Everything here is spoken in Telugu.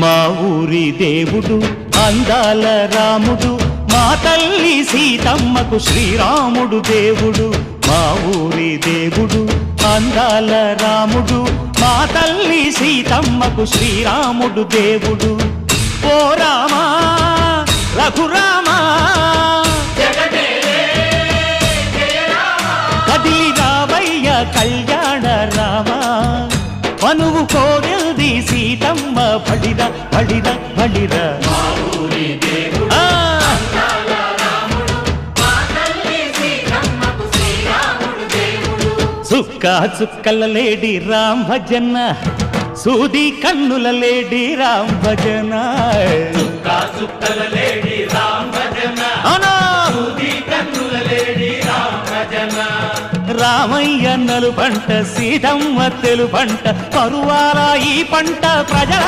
మా ఊరి దేవుడు అందాల రాముడు, మా తల్లి సీతమ్మకు శ్రీరాముడు దేవుడు. మా ఊరి దేవుడు అందాల రాముడు, మా తల్లి సీతమ్మకు శ్రీరాముడు దేవుడు. ఓ రామా రఘురామా కదిలి రావయ్య కళ్యాణ రామా, మనువు కోరెల్ది సీతమ్మ బడిరా బడిరా బడిరా. చుక్క చుక్కల లేడి రామ్ భజన, సూది కన్నుల లేడి రామ్ భజన. చుక్కల లేడి రామ్ భజన, సూది కన్నుల లేడి రామ్ భజన. రామయ్య నలు పంట, సీతమ్మ తెలు పంట, పరువాల ఈ పంట ప్రజల